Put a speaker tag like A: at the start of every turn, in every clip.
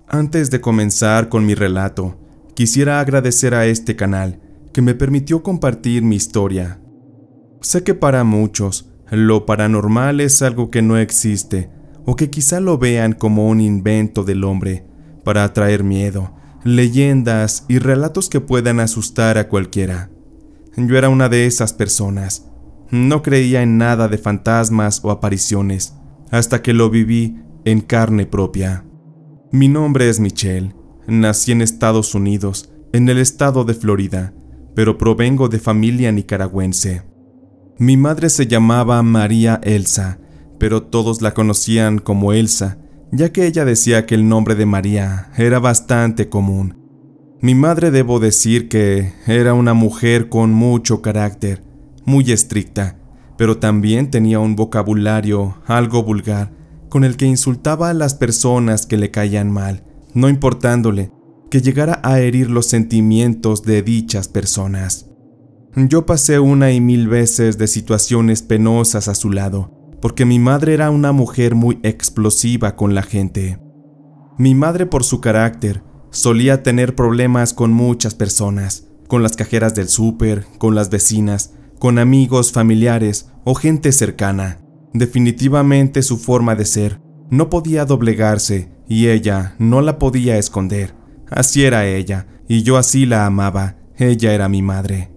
A: Antes de comenzar con mi relato, quisiera agradecer a este canal que me permitió compartir mi historia. Sé que para muchos, lo paranormal es algo que no existe o que quizá lo vean como un invento del hombre para atraer miedo, leyendas y relatos que puedan asustar a cualquiera. Yo era una de esas personas. No creía en nada de fantasmas o apariciones hasta que lo viví en carne propia. Mi nombre es Michelle. Nací en Estados Unidos, en el estado de Florida, pero provengo de familia nicaragüense. Mi madre se llamaba María Elsa, pero todos la conocían como Elsa, ya que ella decía que el nombre de María era bastante común. Mi madre, debo decir que era una mujer con mucho carácter, muy estricta, pero también tenía un vocabulario algo vulgar, con el que insultaba a las personas que le caían mal, no importándole que llegara a herir los sentimientos de dichas personas. Yo pasé una y mil veces de situaciones penosas a su lado, porque mi madre era una mujer muy explosiva con la gente. Mi madre, por su carácter, solía tener problemas con muchas personas, con las cajeras del súper, con las vecinas, con amigos, familiares o gente cercana. Definitivamente su forma de ser no podía doblegarse y ella no la podía esconder. Así era ella y yo así la amaba. Ella era mi madre.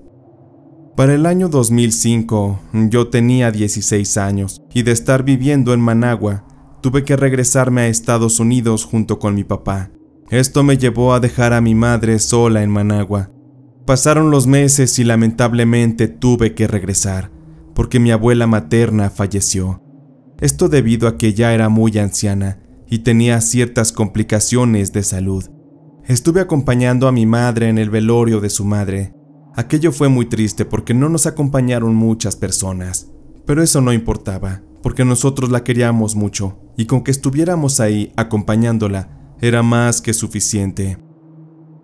A: Para el año 2005 yo tenía 16 años y de estar viviendo en Managua tuve que regresarme a Estados Unidos junto con mi papá. Esto me llevó a dejar a mi madre sola en Managua. Pasaron los meses y lamentablemente tuve que regresar, porque mi abuela materna falleció. Esto debido a que ya era muy anciana y tenía ciertas complicaciones de salud. Estuve acompañando a mi madre en el velorio de su madre. Aquello fue muy triste porque no nos acompañaron muchas personas, pero eso no importaba, porque nosotros la queríamos mucho y con que estuviéramos ahí acompañándola era más que suficiente.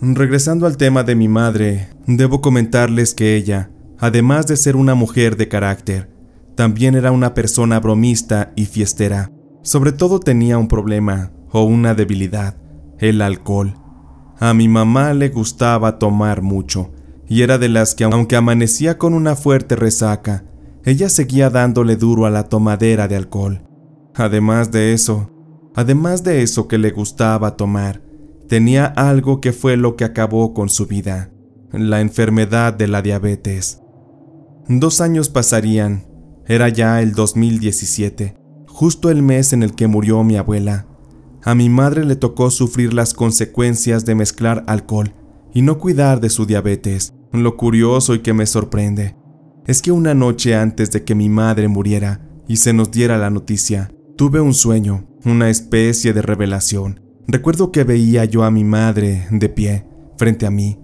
A: Regresando al tema de mi madre, debo comentarles que ella, además de ser una mujer de carácter, también era una persona bromista y fiestera. Sobre todo tenía un problema o una debilidad, el alcohol. A mi mamá le gustaba tomar mucho y era de las que, aunque amanecía con una fuerte resaca, ella seguía dándole duro a la tomadera de alcohol. Además de eso que le gustaba tomar, tenía algo que fue lo que acabó con su vida, la enfermedad de la diabetes. 2 años pasarían, era ya el 2017, justo el mes en el que murió mi abuela. A mi madre le tocó sufrir las consecuencias de mezclar alcohol y no cuidar de su diabetes. Lo curioso y que me sorprende es que una noche antes de que mi madre muriera y se nos diera la noticia, tuve un sueño, una especie de revelación. Recuerdo que veía yo a mi madre de pie, frente a mí,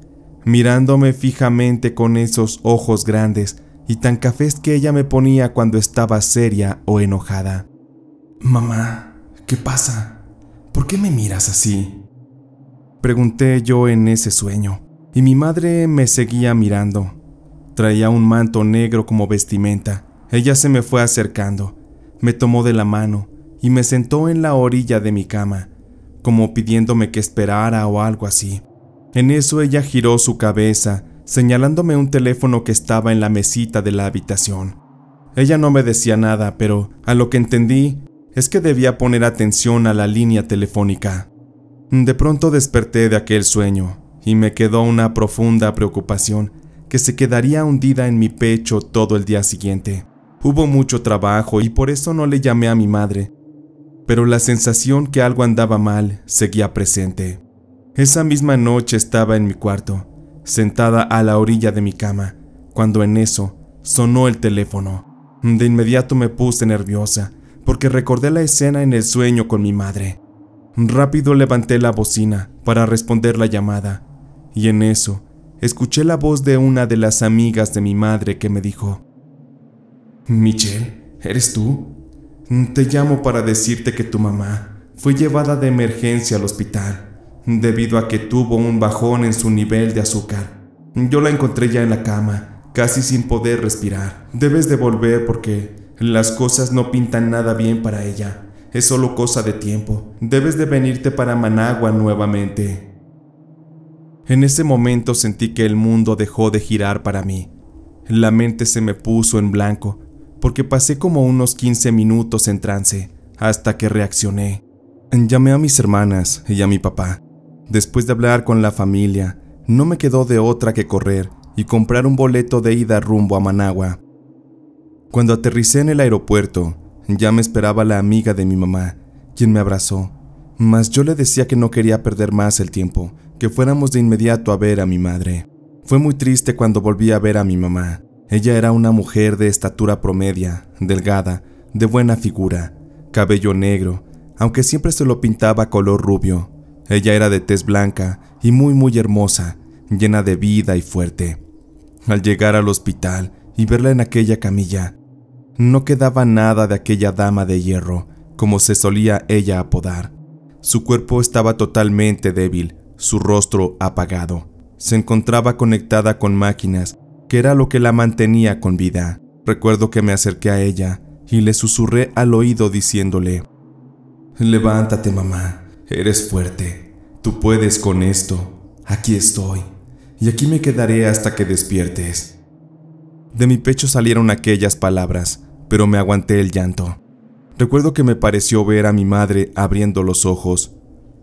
A: mirándome fijamente con esos ojos grandes y tan cafés que ella me ponía cuando estaba seria o enojada. «Mamá, ¿qué pasa? ¿Por qué me miras así?», pregunté yo en ese sueño, y mi madre me seguía mirando. Traía un manto negro como vestimenta. Ella se me fue acercando, me tomó de la mano y me sentó en la orilla de mi cama, como pidiéndome que esperara o algo así. En eso ella giró su cabeza, señalándome un teléfono que estaba en la mesita de la habitación. Ella no me decía nada, pero a lo que entendí es que debía poner atención a la línea telefónica. De pronto desperté de aquel sueño y me quedó una profunda preocupación que se quedaría hundida en mi pecho todo el día siguiente. Hubo mucho trabajo y por eso no le llamé a mi madre, pero la sensación que algo andaba mal seguía presente. Esa misma noche estaba en mi cuarto, sentada a la orilla de mi cama, cuando en eso sonó el teléfono. De inmediato me puse nerviosa, porque recordé la escena en el sueño con mi madre. Rápido levanté la bocina para responder la llamada, y en eso escuché la voz de una de las amigas de mi madre que me dijo: «Michelle, ¿eres tú? Te llamo para decirte que tu mamá fue llevada de emergencia al hospital debido a que tuvo un bajón en su nivel de azúcar. Yo la encontré ya en la cama, casi sin poder respirar. Debes de volver porque las cosas no pintan nada bien para ella. Es solo cosa de tiempo. Debes de venirte para Managua nuevamente. En ese momento sentí que el mundo dejó de girar para mí. La mente se me puso en blanco, porque pasé como unos 15 minutos en trance, hasta que reaccioné. Llamé a mis hermanas y a mi papá. Después de hablar con la familia, no me quedó de otra que correr y comprar un boleto de ida rumbo a Managua. Cuando aterricé en el aeropuerto, ya me esperaba la amiga de mi mamá, quien me abrazó, mas yo le decía que no quería perder más el tiempo, que fuéramos de inmediato a ver a mi madre. Fue muy triste cuando volví a ver a mi mamá. Ella era una mujer de estatura promedia, delgada, de buena figura, cabello negro, aunque siempre se lo pintaba color rubio. Ella era de tez blanca y muy hermosa, llena de vida y fuerte. Al llegar al hospital y verla en aquella camilla, no quedaba nada de aquella dama de hierro, como se solía ella apodar. Su cuerpo estaba totalmente débil, su rostro apagado. Se encontraba conectada con máquinas, que era lo que la mantenía con vida. Recuerdo que me acerqué a ella y le susurré al oído diciéndole: «Levántate, mamá, eres fuerte, tú puedes con esto, aquí estoy, y aquí me quedaré hasta que despiertes». De mi pecho salieron aquellas palabras, pero me aguanté el llanto. Recuerdo que me pareció ver a mi madre abriendo los ojos.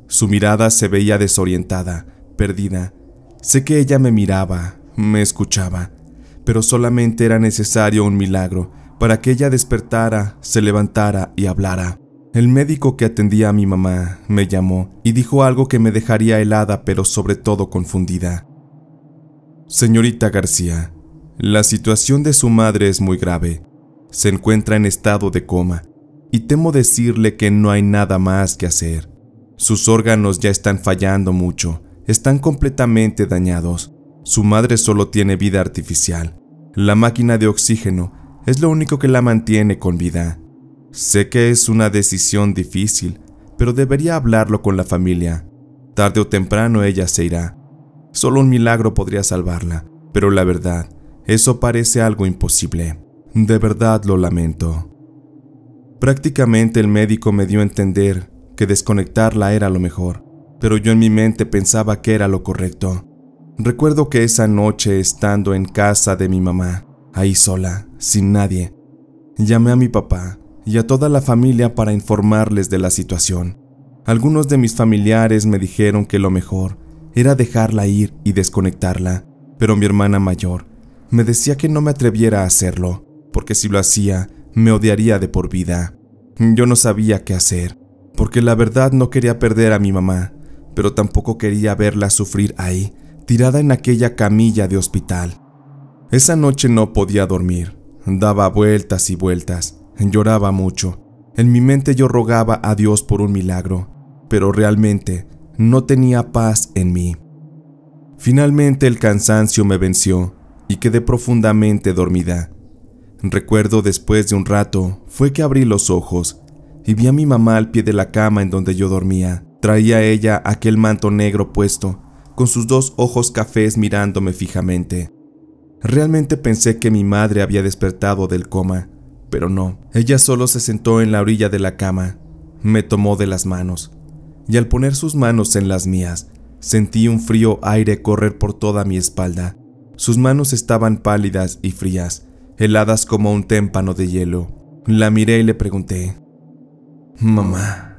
A: Su mirada se veía desorientada, perdida. Sé que ella me miraba, me escuchaba, pero solamente era necesario un milagro para que ella despertara, se levantara y hablara. El médico que atendía a mi mamá me llamó y dijo algo que me dejaría helada, pero sobre todo confundida. «Señorita García, la situación de su madre es muy grave. Se encuentra en estado de coma y temo decirle que no hay nada más que hacer. Sus órganos ya están fallando mucho, están completamente dañados. Su madre solo tiene vida artificial. La máquina de oxígeno es lo único que la mantiene con vida. Sé que es una decisión difícil, pero debería hablarlo con la familia. Tarde o temprano ella se irá. Solo un milagro podría salvarla, pero la verdad, eso parece algo imposible. De verdad lo lamento». Prácticamente el médico me dio a entender que desconectarla era lo mejor, pero yo en mi mente pensaba que era lo correcto. Recuerdo que esa noche, estando en casa de mi mamá, ahí sola, sin nadie, llamé a mi papá y a toda la familia para informarles de la situación. Algunos de mis familiares me dijeron que lo mejor era dejarla ir y desconectarla, pero mi hermana mayor me decía que no me atreviera a hacerlo, porque si lo hacía, me odiaría de por vida. Yo no sabía qué hacer, porque la verdad no quería perder a mi mamá, pero tampoco quería verla sufrir ahí, tirada en aquella camilla de hospital. Esa noche no podía dormir, daba vueltas y vueltas, lloraba mucho. En mi mente yo rogaba a Dios por un milagro, pero realmente no tenía paz en mí. Finalmente el cansancio me venció y quedé profundamente dormida. Recuerdo después de un rato fue que abrí los ojos y vi a mi mamá al pie de la cama en donde yo dormía. Traía ella aquel manto negro puesto, con sus dos ojos cafés mirándome fijamente. Realmente pensé que mi madre había despertado del coma, pero no. Ella solo se sentó en la orilla de la cama, me tomó de las manos, y al poner sus manos en las mías, sentí un frío aire correr por toda mi espalda. Sus manos estaban pálidas y frías, heladas como un témpano de hielo. La miré y le pregunté: «Mamá,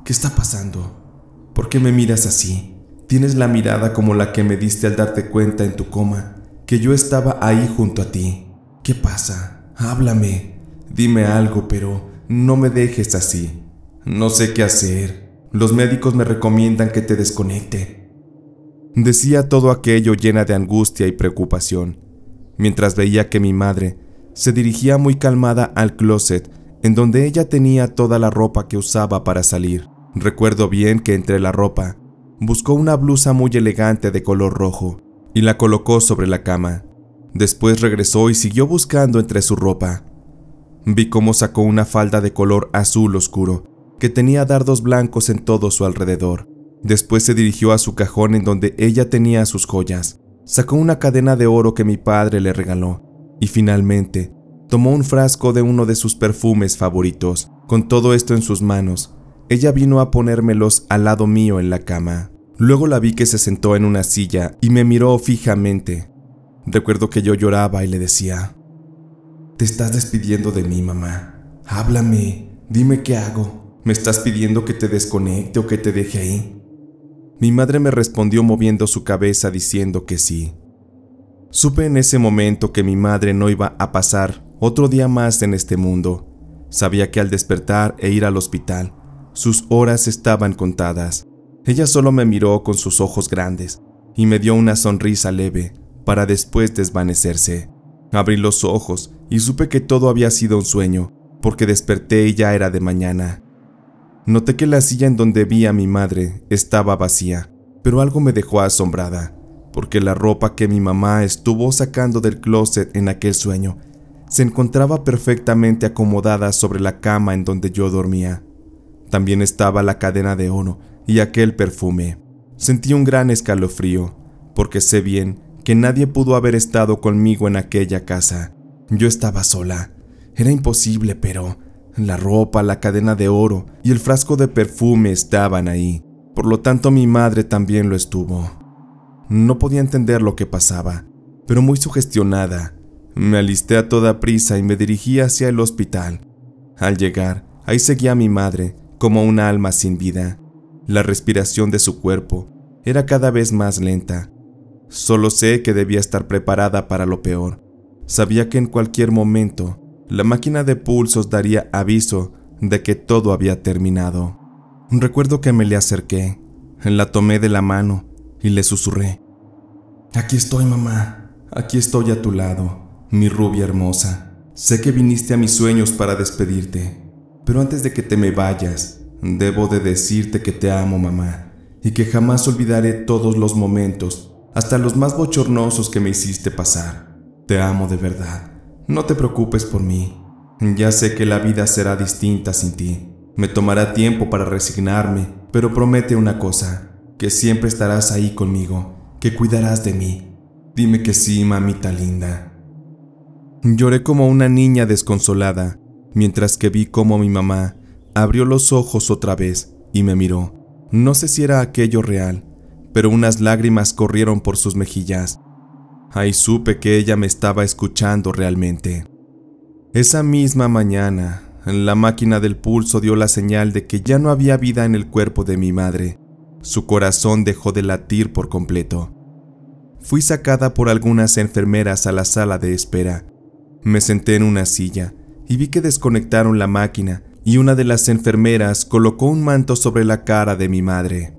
A: ¿qué está pasando? ¿Por qué me miras así? Tienes la mirada como la que me diste al darte cuenta en tu coma, que yo estaba ahí junto a ti. ¿Qué pasa? Háblame, dime algo, pero no me dejes así. No sé qué hacer. Los médicos me recomiendan que te desconecte». Decía todo aquello llena de angustia y preocupación, mientras veía que mi madre se dirigía muy calmada al closet, en donde ella tenía toda la ropa que usaba para salir. Recuerdo bien que entre la ropa buscó una blusa muy elegante de color rojo y la colocó sobre la cama. Después regresó y siguió buscando entre su ropa. Vi cómo sacó una falda de color azul oscuro que tenía dardos blancos en todo su alrededor. Después se dirigió a su cajón en donde ella tenía sus joyas. Sacó una cadena de oro que mi padre le regaló y finalmente tomó un frasco de uno de sus perfumes favoritos. Con todo esto en sus manos, ella vino a ponérmelos al lado mío en la cama. Luego la vi que se sentó en una silla y me miró fijamente. Recuerdo que yo lloraba y le decía: «Te estás despidiendo de mí, mamá. Háblame, dime qué hago. ¿Me estás pidiendo que te desconecte o que te deje ahí?» Mi madre me respondió moviendo su cabeza diciendo que sí. Supe en ese momento que mi madre no iba a pasar otro día más en este mundo. Sabía que al despertar e ir al hospital, sus horas estaban contadas. Ella solo me miró con sus ojos grandes y me dio una sonrisa leve para después desvanecerse. Abrí los ojos y supe que todo había sido un sueño, porque desperté y ya era de mañana. Noté que la silla en donde vi a mi madre estaba vacía, pero algo me dejó asombrada, porque la ropa que mi mamá estuvo sacando del closet en aquel sueño se encontraba perfectamente acomodada sobre la cama en donde yo dormía. También estaba la cadena de oro y aquel perfume. Sentí un gran escalofrío, porque sé bien que nadie pudo haber estado conmigo en aquella casa. Yo estaba sola. Era imposible, pero la ropa, la cadena de oro y el frasco de perfume estaban ahí. Por lo tanto, mi madre también lo estuvo. No podía entender lo que pasaba, pero muy sugestionada, me alisté a toda prisa y me dirigí hacia el hospital. Al llegar, ahí seguía mi madre, como un alma sin vida. La respiración de su cuerpo era cada vez más lenta. Solo sé que debía estar preparada para lo peor. Sabía que en cualquier momento, la máquina de pulsos daría aviso de que todo había terminado. Recuerdo que me le acerqué, la tomé de la mano y le susurré: «Aquí estoy, mamá, aquí estoy a tu lado, mi rubia hermosa. Sé que viniste a mis sueños para despedirte, pero antes de que te me vayas, debo de decirte que te amo, mamá, y que jamás olvidaré todos los momentos, hasta los más bochornosos que me hiciste pasar. Te amo de verdad. No te preocupes por mí. Ya sé que la vida será distinta sin ti. Me tomará tiempo para resignarme, pero promete una cosa, que siempre estarás ahí conmigo, que cuidarás de mí. Dime que sí, mamita linda». Lloré como una niña desconsolada, mientras que vi cómo mi mamá abrió los ojos otra vez y me miró. No sé si era aquello real, pero unas lágrimas corrieron por sus mejillas. Ahí supe que ella me estaba escuchando realmente. Esa misma mañana, la máquina del pulso dio la señal de que ya no había vida en el cuerpo de mi madre. Su corazón dejó de latir por completo. Fui sacada por algunas enfermeras a la sala de espera. Me senté en una silla y vi que desconectaron la máquina y una de las enfermeras colocó un manto sobre la cara de mi madre.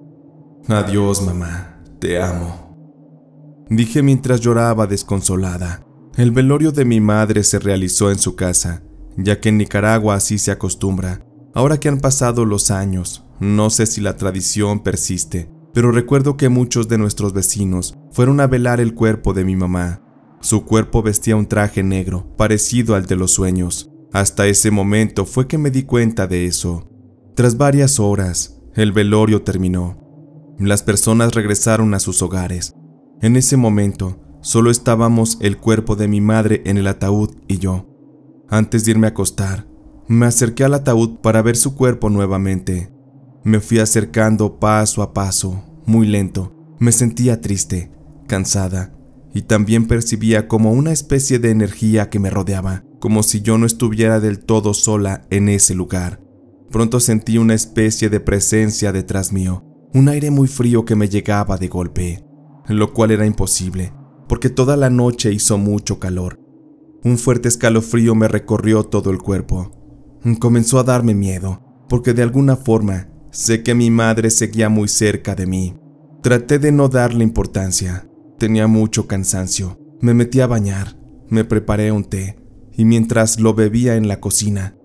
A: «Adiós, mamá, te amo», dije mientras lloraba desconsolada. El velorio de mi madre se realizó en su casa, ya que en Nicaragua así se acostumbra. Ahora que han pasado los años, no sé si la tradición persiste, pero recuerdo que muchos de nuestros vecinos fueron a velar el cuerpo de mi mamá. Su cuerpo vestía un traje negro, parecido al de los sueños. Hasta ese momento fue que me di cuenta de eso. Tras varias horas, el velorio terminó. Las personas regresaron a sus hogares. En ese momento, solo estábamos el cuerpo de mi madre en el ataúd y yo. Antes de irme a acostar, me acerqué al ataúd para ver su cuerpo nuevamente. Me fui acercando paso a paso, muy lento. Me sentía triste, cansada, y también percibía como una especie de energía que me rodeaba, como si yo no estuviera del todo sola en ese lugar. Pronto sentí una especie de presencia detrás mío, un aire muy frío que me llegaba de golpe, lo cual era imposible, porque toda la noche hizo mucho calor. Un fuerte escalofrío me recorrió todo el cuerpo. Comenzó a darme miedo, porque de alguna forma sé que mi madre seguía muy cerca de mí. Traté de no darle importancia. Tenía mucho cansancio. Me metí a bañar, me preparé un té, y mientras lo bebía en la cocina,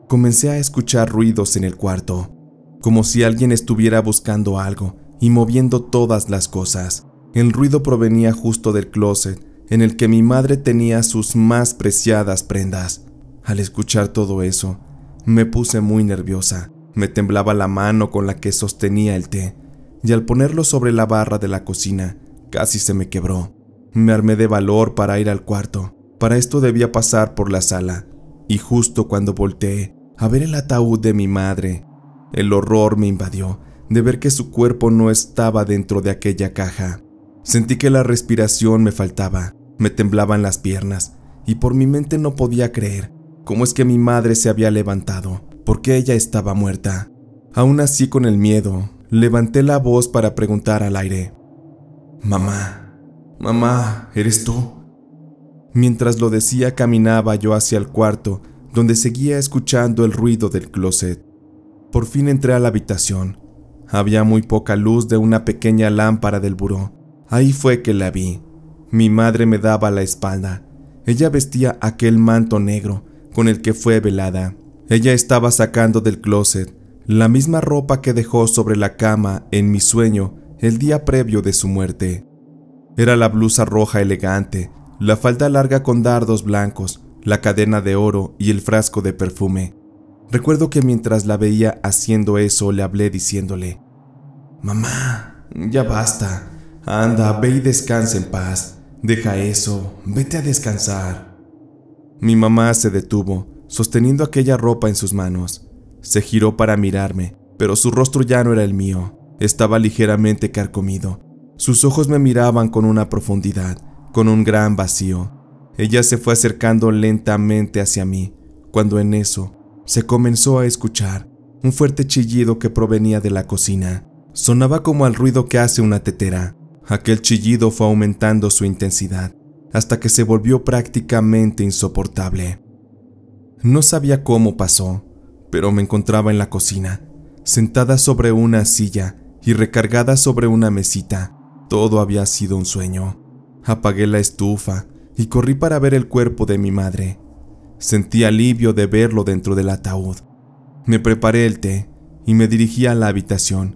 A: comencé a escuchar ruidos en el cuarto, como si alguien estuviera buscando algo y moviendo todas las cosas. El ruido provenía justo del closet en el que mi madre tenía sus más preciadas prendas. Al escuchar todo eso, me puse muy nerviosa. Me temblaba la mano con la que sostenía el té, y al ponerlo sobre la barra de la cocina, casi se me quebró. Me armé de valor para ir al cuarto. Para esto debía pasar por la sala, y justo cuando volteé, a ver el ataúd de mi madre. El horror me invadió de ver que su cuerpo no estaba dentro de aquella caja. Sentí que la respiración me faltaba, me temblaban las piernas, y por mi mente no podía creer cómo es que mi madre se había levantado, porque ella estaba muerta. Aún así, con el miedo, levanté la voz para preguntar al aire: «Mamá, mamá, ¿eres tú?». Mientras lo decía, caminaba yo hacia el cuarto, donde seguía escuchando el ruido del closet. Por fin entré a la habitación. Había muy poca luz de una pequeña lámpara del buró. Ahí fue que la vi. Mi madre me daba la espalda. Ella vestía aquel manto negro con el que fue velada. Ella estaba sacando del closet la misma ropa que dejó sobre la cama en mi sueño el día previo de su muerte. Era la blusa roja elegante, la falda larga con dardos blancos, la cadena de oro y el frasco de perfume. Recuerdo que mientras la veía haciendo eso, le hablé diciéndole: «Mamá, ya basta. Anda, ve y descansa en paz. Deja eso, vete a descansar». Mi mamá se detuvo, sosteniendo aquella ropa en sus manos. Se giró para mirarme, pero su rostro ya no era el mío. Estaba ligeramente carcomido. Sus ojos me miraban con una profundidad, con un gran vacío. Ella se fue acercando lentamente hacia mí, cuando en eso se comenzó a escuchar un fuerte chillido que provenía de la cocina. Sonaba como al ruido que hace una tetera. Aquel chillido fue aumentando su intensidad, hasta que se volvió prácticamente insoportable. No sabía cómo pasó, pero me encontraba en la cocina, sentada sobre una silla y recargada sobre una mesita. Todo había sido un sueño. Apagué la estufa y corrí para ver el cuerpo de mi madre. Sentí alivio de verlo dentro del ataúd. Me preparé el té y me dirigí a la habitación.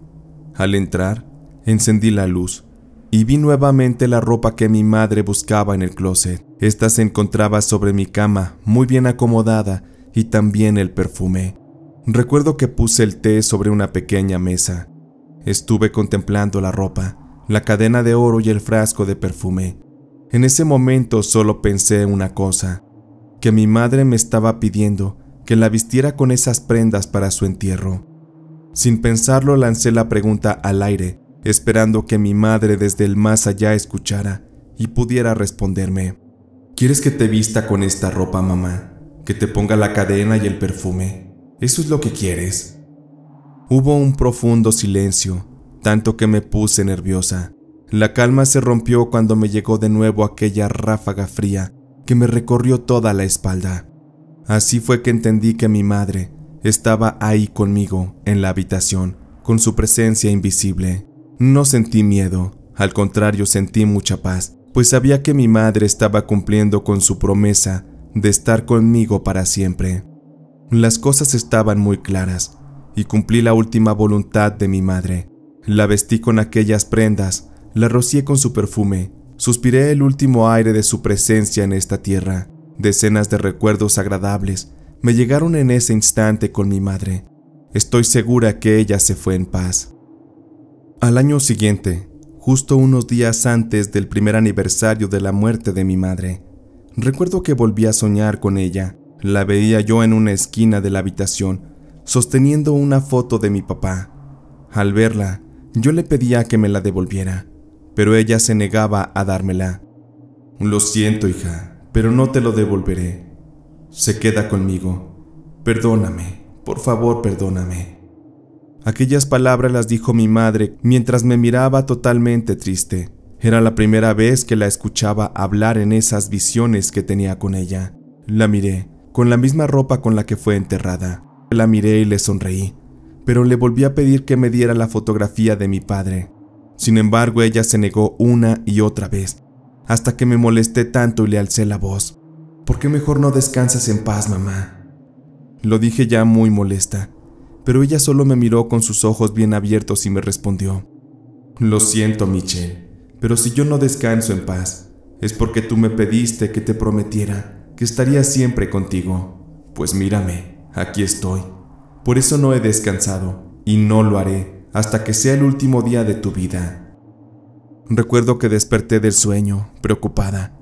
A: Al entrar, encendí la luz y vi nuevamente la ropa que mi madre buscaba en el closet. Esta se encontraba sobre mi cama, muy bien acomodada, y también el perfume. Recuerdo que puse el té sobre una pequeña mesa. Estuve contemplando la ropa, la cadena de oro y el frasco de perfume. En ese momento solo pensé en una cosa: que mi madre me estaba pidiendo que la vistiera con esas prendas para su entierro. Sin pensarlo, lancé la pregunta al aire, esperando que mi madre desde el más allá escuchara y pudiera responderme. ¿Quieres que te vista con esta ropa, mamá? ¿Que te ponga la cadena y el perfume? ¿Eso es lo que quieres? Hubo un profundo silencio, tanto que me puse nerviosa. La calma se rompió cuando me llegó de nuevo aquella ráfaga fría que me recorrió toda la espalda. Así fue que entendí que mi madre estaba ahí conmigo, en la habitación, con su presencia invisible. No sentí miedo, al contrario sentí mucha paz, pues sabía que mi madre estaba cumpliendo con su promesa de estar conmigo para siempre. Las cosas estaban muy claras, y cumplí la última voluntad de mi madre. La vestí con aquellas prendas, la rocié con su perfume, suspiré el último aire de su presencia en esta tierra. Decenas de recuerdos agradables me llegaron en ese instante con mi madre. Estoy segura que ella se fue en paz. Al año siguiente, justo unos días antes del primer aniversario de la muerte de mi madre, recuerdo que volví a soñar con ella. La veía yo en una esquina de la habitación, sosteniendo una foto de mi papá. Al verla, yo le pedía que me la devolviera, pero ella se negaba a dármela. «Lo siento, hija, pero no te lo devolveré. Se queda conmigo. Perdóname, por favor, perdóname». Aquellas palabras las dijo mi madre mientras me miraba totalmente triste. Era la primera vez que la escuchaba hablar en esas visiones que tenía con ella. La miré, con la misma ropa con la que fue enterrada. La miré y le sonreí, pero le volví a pedir que me diera la fotografía de mi padre. Sin embargo, ella se negó una y otra vez, hasta que me molesté tanto y le alcé la voz. «¿Por qué mejor no descansas en paz, mamá?». Lo dije ya muy molesta, pero ella solo me miró con sus ojos bien abiertos y me respondió: «Lo siento, Michelle, pero si yo no descanso en paz, es porque tú me pediste que te prometiera que estaría siempre contigo. Pues mírame, aquí estoy. Por eso no he descansado, y no lo haré hasta que sea el último día de tu vida». Recuerdo que desperté del sueño, preocupada,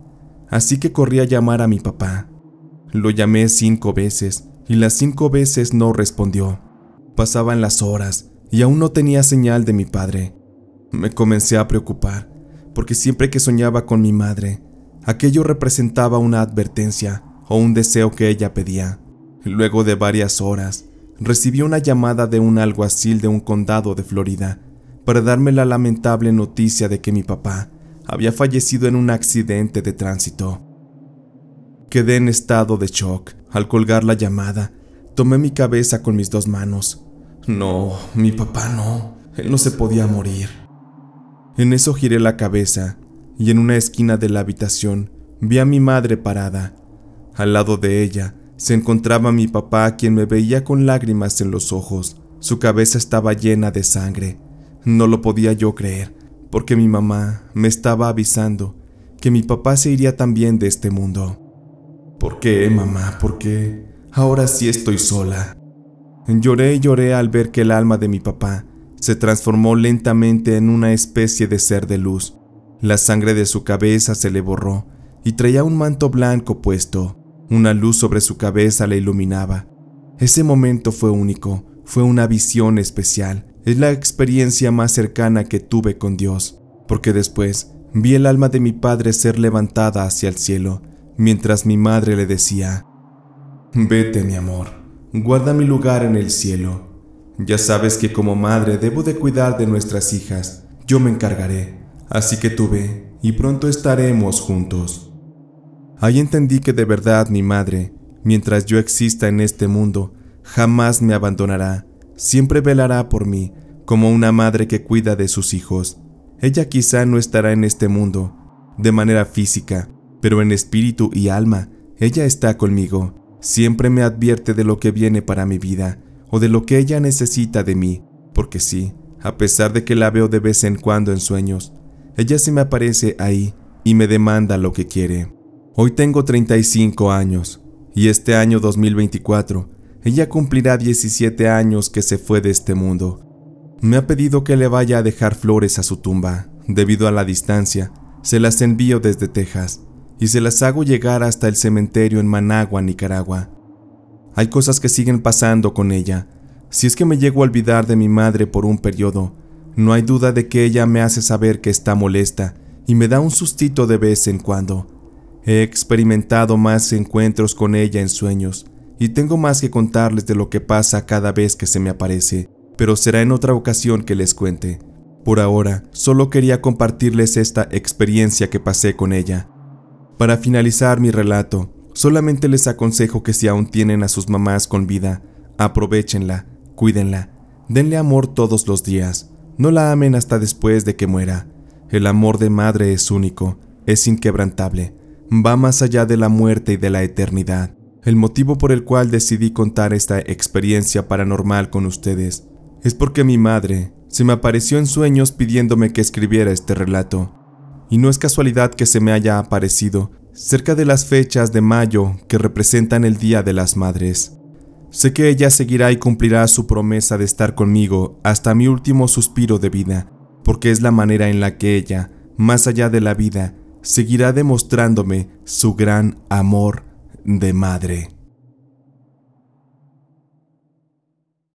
A: así que corrí a llamar a mi papá. Lo llamé 5 veces y las 5 veces no respondió. Pasaban las horas y aún no tenía señal de mi padre. Me comencé a preocupar, porque siempre que soñaba con mi madre, aquello representaba una advertencia o un deseo que ella pedía. Luego de varias horas, recibí una llamada de un alguacil de un condado de Florida para darme la lamentable noticia de que mi papá había fallecido en un accidente de tránsito. Quedé en estado de shock. Al colgar la llamada, tomé mi cabeza con mis 2 manos. No, mi papá no, él no se podía morir. En eso giré la cabeza y en una esquina de la habitación vi a mi madre parada. Al lado de ella se encontraba mi papá, quien me veía con lágrimas en los ojos. Su cabeza estaba llena de sangre. No lo podía yo creer, porque mi mamá me estaba avisando que mi papá se iría también de este mundo. ¿Por qué, mamá? ¿Por qué? Ahora sí estoy sola. Lloré y lloré al ver que el alma de mi papá se transformó lentamente en una especie de ser de luz. La sangre de su cabeza se le borró y traía un manto blanco puesto. Una luz sobre su cabeza le iluminaba. Ese momento fue único, fue una visión especial. Es la experiencia más cercana que tuve con Dios, porque después vi el alma de mi padre ser levantada hacia el cielo, mientras mi madre le decía: «Vete, mi amor, guarda mi lugar en el cielo. Ya sabes que como madre debo de cuidar de nuestras hijas, yo me encargaré, así que tú ve y pronto estaremos juntos». Ahí entendí que de verdad mi madre, mientras yo exista en este mundo, jamás me abandonará, siempre velará por mí, como una madre que cuida de sus hijos. Ella quizá no estará en este mundo, de manera física, pero en espíritu y alma, ella está conmigo. Siempre me advierte de lo que viene para mi vida, o de lo que ella necesita de mí, porque sí, a pesar de que la veo de vez en cuando en sueños, ella se me aparece ahí y me demanda lo que quiere. Hoy tengo 35 años, y este año 2024, ella cumplirá 17 años que se fue de este mundo. Me ha pedido que le vaya a dejar flores a su tumba. Debido a la distancia, se las envío desde Texas, y se las hago llegar hasta el cementerio en Managua, Nicaragua. Hay cosas que siguen pasando con ella. Si es que me llego a olvidar de mi madre por un periodo, no hay duda de que ella me hace saber que está molesta y me da un sustito de vez en cuando. He experimentado más encuentros con ella en sueños y tengo más que contarles de lo que pasa cada vez que se me aparece, pero será en otra ocasión que les cuente. Por ahora, solo quería compartirles esta experiencia que pasé con ella. Para finalizar mi relato, solamente les aconsejo que si aún tienen a sus mamás con vida, aprovéchenla, cuídenla, denle amor todos los días, no la amen hasta después de que muera. El amor de madre es único, es inquebrantable, va más allá de la muerte y de la eternidad. El motivo por el cual decidí contar esta experiencia paranormal con ustedes es porque mi madre se me apareció en sueños pidiéndome que escribiera este relato. Y no es casualidad que se me haya aparecido cerca de las fechas de mayo que representan el Día de las Madres. Sé que ella seguirá y cumplirá su promesa de estar conmigo hasta mi último suspiro de vida, porque es la manera en la que ella, más allá de la vida, seguirá demostrándome su gran amor de madre.